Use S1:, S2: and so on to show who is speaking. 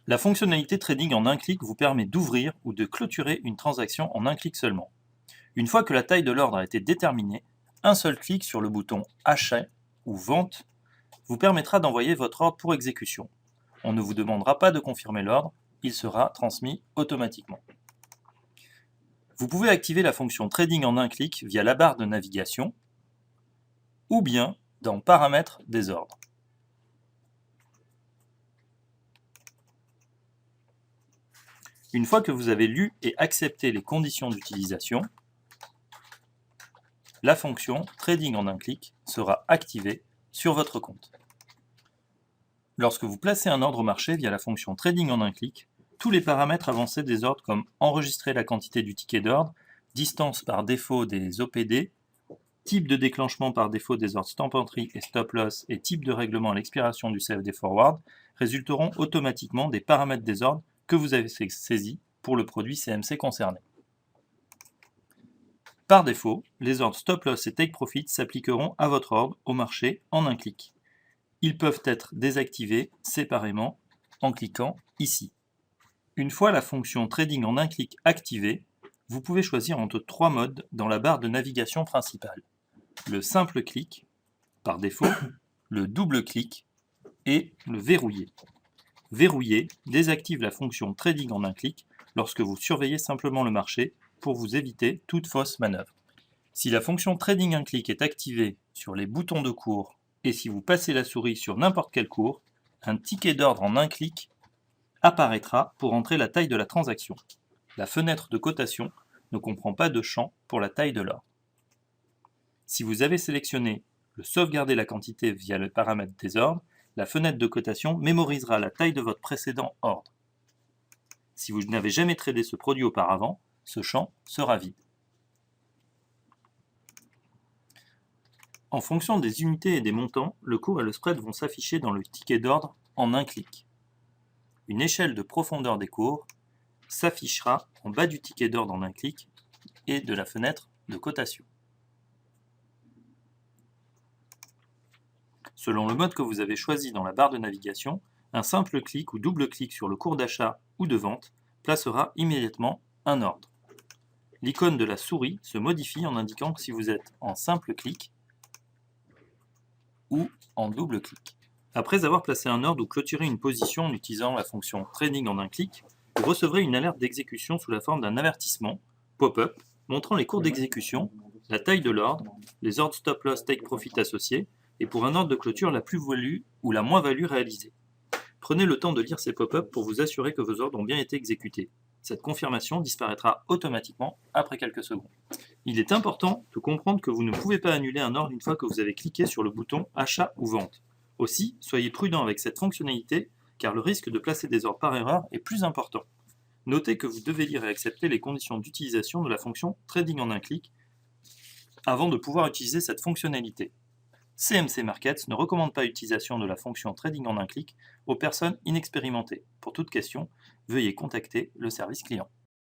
S1: La fonctionnalité trading en un clic vous permet d'ouvrir ou de clôturer une transaction en un clic seulement. Une fois que la taille de l'ordre a été déterminée, un seul clic sur le bouton Achat ou Vente vous permettra d'envoyer votre ordre pour exécution. On ne vous demandera pas de confirmer l'ordre, il sera transmis automatiquement. Vous pouvez activer la fonction Trading en un clic via la barre de navigation ou bien dans Paramètres des ordres. Une fois que vous avez lu et accepté les conditions d'utilisation, la fonction Trading en un clic sera activée sur votre compte. Lorsque vous placez un ordre au marché via la fonction Trading en un clic, tous les paramètres avancés des ordres comme enregistrer la quantité du ticket d'ordre, distance par défaut des OPD, type de déclenchement par défaut des ordres Stop Entry et Stop Loss et type de règlement à l'expiration du CFD Forward résulteront automatiquement des paramètres des ordres que vous avez saisis pour le produit CMC concerné. Par défaut, les ordres Stop Loss et Take Profit s'appliqueront à votre ordre au marché en un clic. Ils peuvent être désactivés séparément en cliquant ici. Une fois la fonction Trading en un clic activée, vous pouvez choisir entre trois modes dans la barre de navigation principale. Le simple clic, par défaut, le double clic et le verrouillé. Verrouillé désactive la fonction Trading en un clic lorsque vous surveillez simplement le marché pour vous éviter toute fausse manœuvre. Si la fonction Trading un clic est activée sur les boutons de cours et si vous passez la souris sur n'importe quel cours, un ticket d'ordre en un clic apparaîtra pour entrer la taille de la transaction. La fenêtre de cotation ne comprend pas de champ pour la taille de l'ordre. Si vous avez sélectionné le sauvegarder la quantité via le paramètre des ordres, la fenêtre de cotation mémorisera la taille de votre précédent ordre. Si vous n'avez jamais tradé ce produit auparavant, ce champ sera vide. En fonction des unités et des montants, le cours et le spread vont s'afficher dans le ticket d'ordre en un clic. Une échelle de profondeur des cours s'affichera en bas du ticket d'ordre en un clic et de la fenêtre de cotation. Selon le mode que vous avez choisi dans la barre de navigation, un simple clic ou double clic sur le cours d'achat ou de vente placera immédiatement un ordre. L'icône de la souris se modifie en indiquant que si vous êtes en simple clic ou en double clic. Après avoir placé un ordre ou clôturé une position en utilisant la fonction Trading en un clic, vous recevrez une alerte d'exécution sous la forme d'un avertissement pop-up montrant les cours d'exécution, la taille de l'ordre, les ordres Stop Loss Take Profit associés et pour un ordre de clôture la plus-value ou la moins-value réalisée. Prenez le temps de lire ces pop-up pour vous assurer que vos ordres ont bien été exécutés. Cette confirmation disparaîtra automatiquement après quelques secondes. Il est important de comprendre que vous ne pouvez pas annuler un ordre une fois que vous avez cliqué sur le bouton Achat ou Vente. Aussi, soyez prudent avec cette fonctionnalité car le risque de placer des ordres par erreur est plus important. Notez que vous devez lire et accepter les conditions d'utilisation de la fonction Trading en un clic avant de pouvoir utiliser cette fonctionnalité. CMC Markets ne recommande pas l'utilisation de la fonction Trading en un clic aux personnes inexpérimentées. Pour toute question, veuillez contacter le service client.